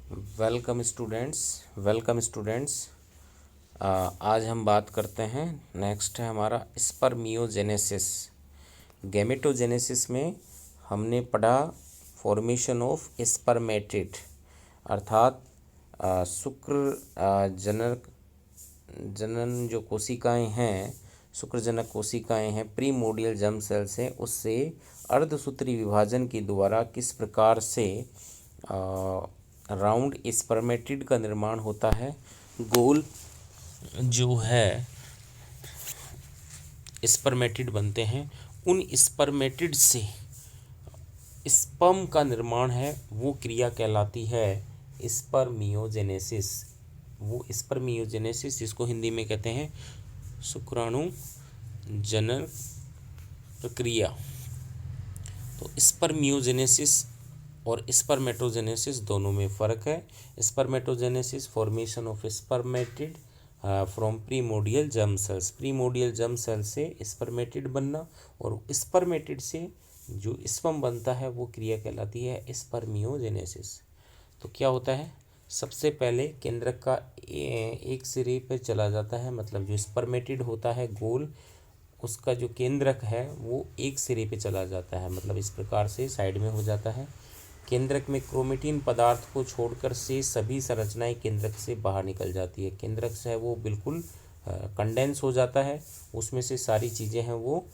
Welcome students. आज हम बात करते हैं। नेक्स्ट है हमारा स्पर्मियोजेनेसिस। गैमेटोजेनेसिस में हमने पढ़ा फॉर्मेशन ऑफ स्पर्मेटिड, अर्थात जनन जो कोशिकाएं हैं, शुक्रजनक कोशिकाएं हैं, प्रीमोडियल जर्म सेल से उससे अर्धसूत्री विभाजन के द्वारा किस प्रकार से राउंड स्पर्मेटिड का निर्माण होता है। गोल जो है स्पर्मेटिड बनते हैं, उन स्पर्मेटिड से स्पर्म का निर्माण है, वो क्रिया कहलाती है स्पर्मियोजेनेसिस। वो स्पर्मियोजेनेसिस जिसको हिंदी में कहते हैं शुक्राणु जनन प्रक्रिया। तो स्पर्मियोजेनेसिस और स्पर्मेटोजेनेसिस दोनों में फ़र्क है। Spermatogenesis formation of spermatid from primordial germ cells, primordial germ cell से स्पर्मेटिड बनना, और स्पर्मेटिड से जो स्पर्म बनता है वो क्रिया कहलाती है स्पर्मियोजेनेसिस। तो क्या होता है, सबसे पहले केंद्रक का एक सिरे पे चला जाता है, मतलब जो स्पर्मेटिड होता है गोल, उसका जो केंद्रक है वो एक सिरे पे चला जाता है, मतलब इस प्रकार से साइड में हो जाता है। केंद्रक में क्रोमेटिन पदार्थ को छोड़कर से सभी संरचनाएं केंद्रक से बाहर निकल जाती है। केंद्रक से है वो बिल्कुल कंडेंस हो जाता है, उसमें से सारी चीज़ें हैं वो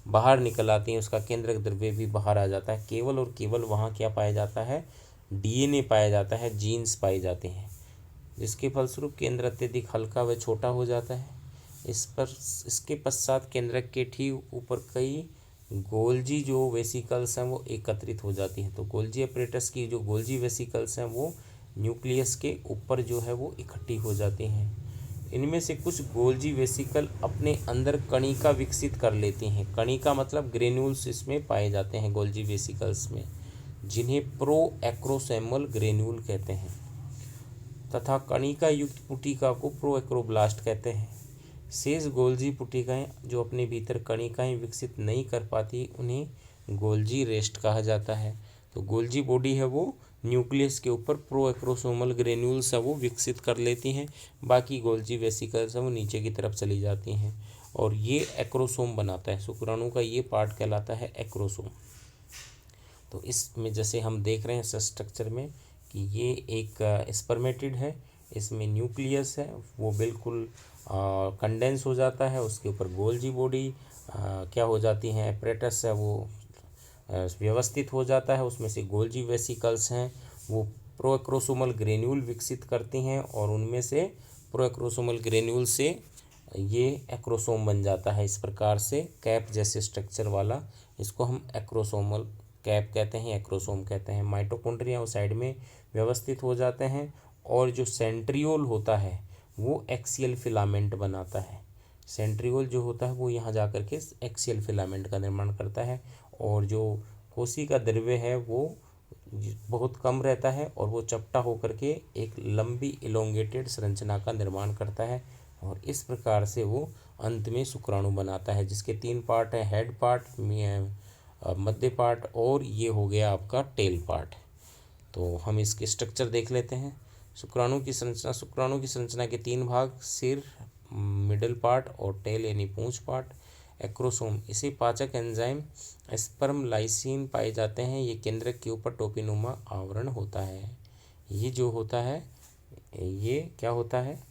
बाहर निकल आती हैं, उसका केंद्रक द्रव्य भी बाहर आ जाता है। केवल और केवल वहाँ क्या पाया जाता है, डीएनए पाया जाता है, जीन्स पाए जाते हैं, जिसके फलस्वरूप केंद्र अत्यधिक हल्का व छोटा हो जाता है। इसके पश्चात केंद्रक के ठीक ऊपर कई गोल्जी जो वेसिकल्स हैं वो एकत्रित हो जाती हैं। तो गोल्जी अपरेटस की जो गोल्जी वेसिकल्स हैं वो न्यूक्लियस के ऊपर जो है वो इकट्ठी हो जाती हैं। इनमें से कुछ गोल्जी वेसिकल अपने अंदर कणिका विकसित कर लेती हैं। कणिका मतलब ग्रेन्यूल्स इसमें पाए जाते हैं गोल्जी वेसिकल्स में, जिन्हें प्रो एक्रोसोमल ग्रेन्यूल कहते हैं, तथा कणिका युक्त पुटिका को प्रोएक्रोब्लास्ट कहते हैं। शेष गोल्जी पुटिकाएं जो अपने भीतर कणिकाएं विकसित नहीं कर पाती, उन्हें गोल्जी रेस्ट कहा जाता है। तो गोल्जी बॉडी है वो न्यूक्लियस के ऊपर प्रोएक्रोसोमल ग्रेन्यूल्स है वो विकसित कर लेती हैं, बाकी गोल्जी वेसिकल्स है वो नीचे की तरफ चली जाती हैं, और ये एक्रोसोम बनाता है। शुक्राणु का ये पार्ट कहलाता है एक्रोसोम। तो इसमें जैसे हम देख रहे हैं स्ट्रक्चर में कि ये एक स्पर्मेटिड है, इसमें न्यूक्लियस है वो बिल्कुल कंडेंस हो जाता है, उसके ऊपर गोल्जी बॉडी क्या हो जाती हैं, एपरेटस है वो व्यवस्थित हो जाता है, उसमें से गोल्जी वेसिकल्स हैं वो प्रोएक्रोसोमल ग्रेन्यूल विकसित करती हैं, और उनमें से प्रोएक्रोसोमल ग्रेन्यूल से ये एक्रोसोम बन जाता है। इस प्रकार से कैप जैसे स्ट्रक्चर वाला, इसको हम एक्रोसोमल कैप कहते हैं, एक्रोसोम कहते हैं। माइटोकॉन्ड्रिया वो साइड में व्यवस्थित हो जाते हैं, और जो सेंट्रियोल होता है वो एक्सियल फिलामेंट बनाता है। सेंट्रियोल जो होता है वो यहाँ जा कर के एक्सियल फिलामेंट का निर्माण करता है, और जो कोशिका द्रव्य है वो बहुत कम रहता है, और वो चपटा होकर के एक लंबी इलोंगेटेड संरचना का निर्माण करता है, और इस प्रकार से वो अंत में शुक्राणु बनाता है, जिसके 3 पार्ट हैं, हेड पार्ट, मध्य पार्ट, और ये हो गया आपका टेल पार्ट। तो हम इसके स्ट्रक्चर देख लेते हैं। शुक्राणु की संरचना के 3 भाग, सिर, मिडल पार्ट, और टेल यानी पूंछ पार्ट। एक्रोसोम, इसे पाचक एंजाइम स्पर्म लाइसिन पाए जाते हैं। ये केंद्रक के ऊपर टोपीनुमा आवरण होता है। ये जो होता है ये क्या होता है,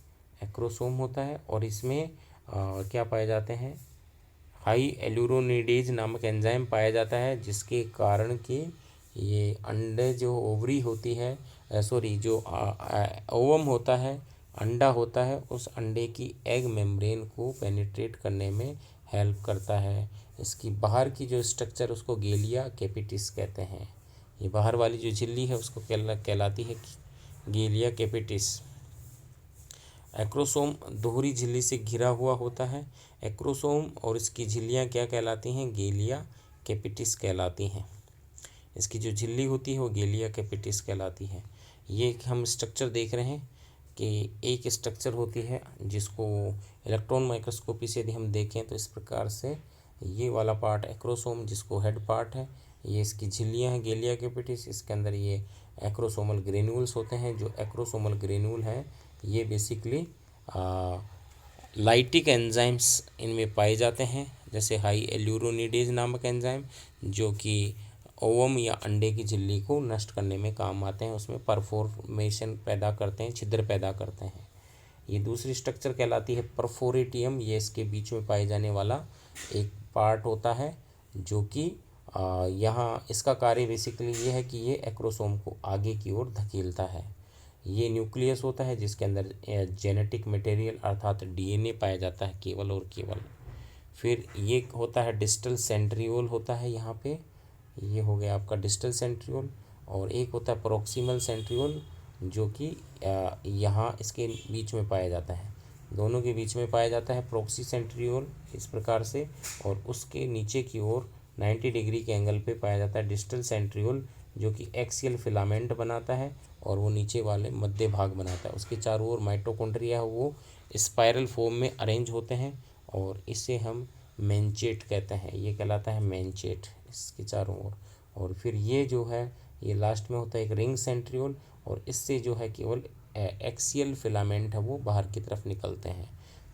एक्रोसोम होता है, और इसमें क्या पाए जाते हैं, हाई एल्यूरोनिडेज नामक एंजाइम पाया जाता है, जिसके कारण कि ये अंडे जो ओवरी होती है, जो ओवम होता है, अंडा होता है, उस अंडे की एग मेम्ब्रेन को पेनिट्रेट करने में हेल्प करता है। इसकी बाहर की जो स्ट्रक्चर उसको गेलिया कैपिटिस कहते हैं। ये बाहर वाली जो झिल्ली है उसको कहलाती है गेलिया कैपिटिस। एक्रोसोम दोहरी झिल्ली से घिरा हुआ होता है। एक्रोसोम और इसकी झिल्लियाँ क्या कहलाती हैं, गेलिया कैपिटिस कहलाती हैं। इसकी जो झिल्ली होती है वो गेलिया कैपिटिस कहलाती है। ये हम स्ट्रक्चर देख रहे हैं कि एक स्ट्रक्चर होती है जिसको इलेक्ट्रॉन माइक्रोस्कोपी से यदि हम देखें तो इस प्रकार से ये वाला पार्ट एक्रोसोम जिसको हेड पार्ट है, ये इसकी झिल्लियाँ हैं गेलिया कैपिटिस, इसके अंदर ये एक्रोसोमल ग्रेन्यूल्स होते हैं। जो एक्रोसोमल ग्रेन्यूल हैं ये बेसिकली लाइटिक एंजाइम्स इनमें पाए जाते हैं, जैसे हाई एल्यूरोनिडेज नामक एंजाइम जो कि ओवम या अंडे की झिल्ली को नष्ट करने में काम आते हैं, उसमें परफोर्मेशन पैदा करते हैं, छिद्र पैदा करते हैं। ये दूसरी स्ट्रक्चर कहलाती है परफोरेटियम। ये इसके बीच में पाए जाने वाला एक पार्ट होता है जो कि यहाँ इसका कार्य बेसिकली ये है कि ये एक्रोसोम को आगे की ओर धकेलता है। ये न्यूक्लियस होता है जिसके अंदर जेनेटिक मटेरियल अर्थात डीएनए पाया जाता है केवल और केवल। फिर ये होता है डिस्टल सेंट्रियोल होता है यहाँ पे, ये हो गया आपका डिस्टल सेंट्रियोल। और एक होता है प्रोक्सिमल सेंट्रियोल जो कि यहाँ इसके बीच में पाया जाता है, दोनों के बीच में पाया जाता है प्रोक्सी सेंट्रियोल इस प्रकार से। और उसके नीचे की ओर 90 डिग्री के एंगल पे पाया जाता है डिस्टल सेंट्रियोल जो कि एक्सियल फिलामेंट बनाता है और वो नीचे वाले मध्य भाग बनाता है। उसके चारों ओर माइटोकॉन्ड्रिया वो स्पाइरल फॉर्म में अरेंज होते हैं और इसे हम मेंचेट कहते हैं। ये कहलाता है मेंचेट इसके चारों ओर। और फिर ये जो है ये लास्ट में होता है एक रिंग सेंट्रियोल और इससे जो है केवल एक्सियल फिलामेंट है वो बाहर की तरफ निकलते हैं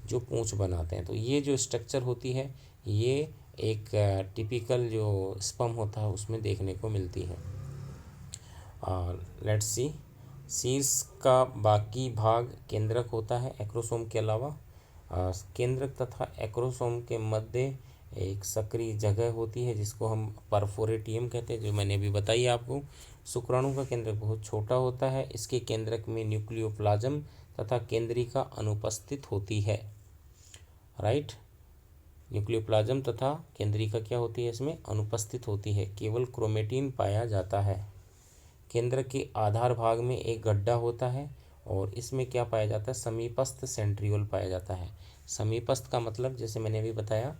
जो पूंछ बनाते हैं। तो ये जो स्ट्रक्चर होती है ये एक टिपिकल जो स्पर्म होता है उसमें देखने को मिलती है। लेट्स सी शीर्ष का बाकी भाग केंद्रक होता है एक्रोसोम के अलावा। केंद्रक तथा एक्रोसोम के मध्य एक सक्रिय जगह होती है जिसको हम परफोरेटियम कहते हैं, जो मैंने अभी बताई आपको। शुक्राणु का केंद्रक बहुत छोटा होता है। इसके केंद्रक में न्यूक्लियोप्लाज्म तथा केंद्रिका अनुपस्थित होती है। राइट, न्यूक्लियोप्लाज्म तथा केंद्रिका क्या होती है इसमें अनुपस्थित होती है, केवल क्रोमेटिन पाया जाता है। केंद्र के आधार भाग में एक गड्ढा होता है और इसमें क्या पाया जाता है समीपस्थ सेंट्रियोल पाया जाता है। समीपस्थ का मतलब जैसे मैंने अभी बताया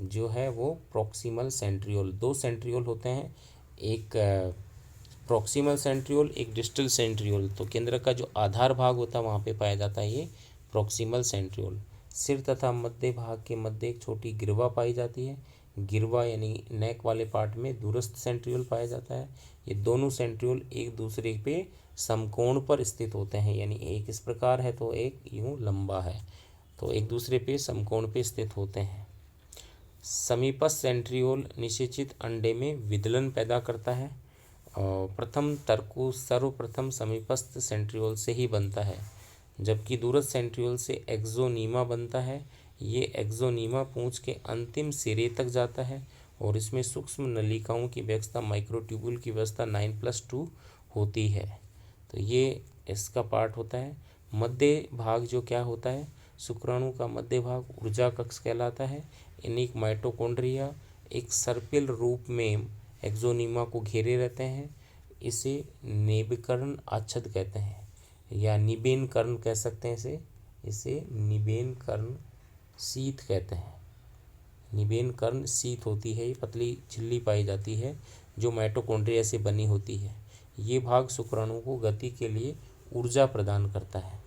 जो है वो प्रोक्सिमल सेंट्रियोल, दो सेंट्रियोल होते हैं, एक प्रोक्सिमल सेंट्रियोल एक डिस्टल सेंट्रियोल। तो केंद्र का जो आधार भाग होता है वहाँ पे पाया जाता है ये प्रोक्सिमल सेंट्रियोल। सिर तथा मध्य भाग के मध्य एक छोटी गिरवा पाई जाती है। गिरवा यानी नेक वाले पार्ट में दूरस्थ सेंट्रियोल पाया जाता है। ये दोनों सेंट्रियोल एक दूसरे पे समकोण पर स्थित होते हैं, यानी एक इस प्रकार है तो एक यूं लंबा है, तो एक दूसरे पे समकोण पे स्थित होते हैं। समीपस्थ सेंट्रियोल निषेचित अंडे में विदलन पैदा करता है और प्रथम तर्कु सर्वप्रथम समीपस्थ सेंट्रियोल से ही बनता है, जबकि दूरस्थ सेंट्रियोल से एक्सोनीमा बनता है। ये एक्सोनीमा पूंछ के अंतिम सिरे तक जाता है और इसमें सूक्ष्म नलिकाओं की व्यवस्था माइक्रोट्यूब्यूल की व्यवस्था 9+2 होती है। तो ये इसका पार्ट होता है। मध्य भाग जो क्या होता है शुक्राणु का मध्य भाग ऊर्जा कक्ष कहलाता है। इनिक माइटोकॉन्ड्रिया एक सर्पिल रूप में एक्सोनीमा को घेरे रहते हैं। इसे नेबकर्ण आच्छद कहते हैं या निबेन कर्ण कह सकते हैं इसे निबेन कर्ण शीत कहते हैं। निबेन कर्ण शीत होती है, ये पतली झिल्ली पाई जाती है जो माइटोकॉन्ड्रिया से बनी होती है। ये भाग शुक्राणु को गति के लिए ऊर्जा प्रदान करता है।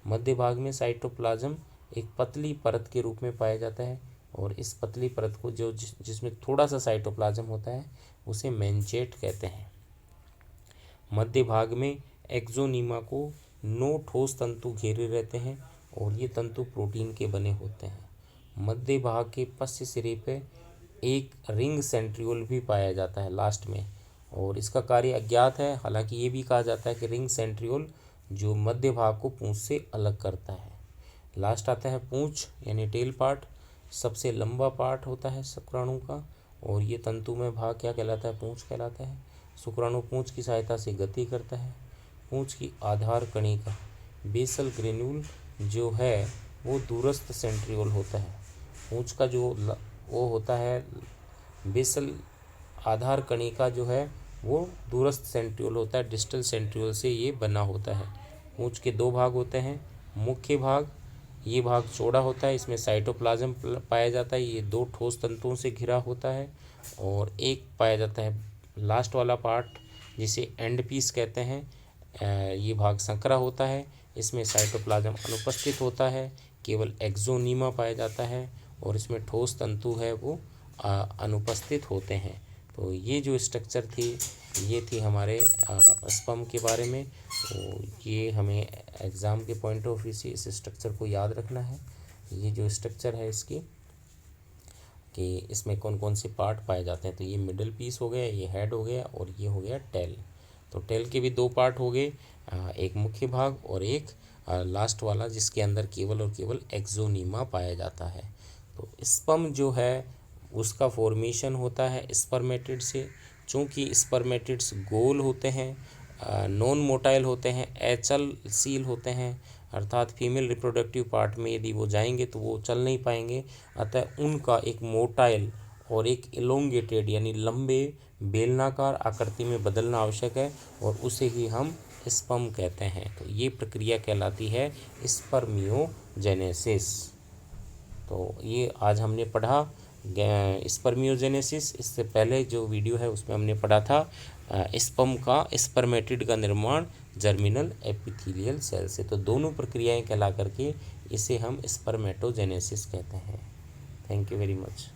मध्य भाग में साइटोप्लाज्म एक पतली परत के रूप में पाया जाता है और इस पतली परत को जो जिसमें थोड़ा सा साइटोप्लाज्म होता है उसे मेंचेट कहते हैं। मध्य भाग में एक्सोनीमा को 9 ठोस तंतु घेरे रहते हैं और ये तंतु प्रोटीन के बने होते हैं। मध्य भाग के पश्च सिरे पे एक रिंग सेंट्रियोल भी पाया जाता है लास्ट में, और इसका कार्य अज्ञात है। हालांकि ये भी कहा जाता है कि रिंग सेंट्रियोल जो मध्य भाग को पूंछ से अलग करता है। लास्ट आता है पूंछ यानी टेल पार्ट, सबसे लंबा पार्ट होता है शुक्राणु का, और ये तंतुमय भाग क्या कहलाता है पूंछ कहलाता है। शुक्राणु पूंछ की सहायता से गति करता है। पूंछ की आधार कणिका बेसल ग्रेन्यूल जो है वो दूरस्थ सेंट्रियोल होता है। पूंछ का जो वो होता है बेसल आधार कणिका जो है वो दूरस्थ सेंट्रियोल होता है, डिस्टल सेंट्रियोल से ये बना होता है। पूंछ के 2 भाग होते हैं। मुख्य भाग, ये भाग चौड़ा होता है, इसमें साइटोप्लाज्म पाया जाता है, ये 2 ठोस तंतुओं से घिरा होता है। और एक पाया जाता है लास्ट वाला पार्ट जिसे एंड पीस कहते हैं, ये भाग संकरा होता है, इसमें साइटोप्लाज्म अनुपस्थित होता है, केवल एक्सोनीमा पाया जाता है और इसमें ठोस तंतु है वो अनुपस्थित होते हैं। तो ये जो स्ट्रक्चर थी ये थी हमारे स्पर्म के बारे में। तो ये हमें एग्ज़ाम के पॉइंट ऑफ व्यू से इस स्ट्रक्चर को याद रखना है। ये जो स्ट्रक्चर है इसकी कि इसमें कौन कौन से पार्ट पाए जाते हैं। तो ये मिडल पीस हो गया, ये हेड हो गया और ये हो गया टेल। तो टेल के भी दो पार्ट हो गए, एक मुख्य भाग और एक लास्ट वाला जिसके अंदर केवल और केवल एक्सोनीमा पाया जाता है। तो स्पर्म जो है उसका फॉर्मेशन होता है स्पर्मेटिड से। चूँकि स्पर्मेटिड्स गोल होते हैं, नॉन मोटाइल होते हैं, एचल सील होते हैं, अर्थात फीमेल रिप्रोडक्टिव पार्ट में यदि वो जाएंगे तो वो चल नहीं पाएंगे। अतः उनका एक मोटाइल और एक इलोंगेटेड यानी लंबे बेलनाकार आकृति में बदलना आवश्यक है और उसे ही हम स्पर्म कहते हैं। तो ये प्रक्रिया कहलाती है स्पर्मियोजेनेसिस। तो ये आज हमने पढ़ा स्पर्मियोजेनेसिस। इससे पहले जो वीडियो है उसमें हमने पढ़ा था स्पर्म का स्पर्मेटिड का निर्माण जर्मिनल एपिथेलियल सेल से। तो दोनों प्रक्रियाएं कहला करके इसे हम स्पर्मेटोजेनेसिस कहते हैं। Thank you very much.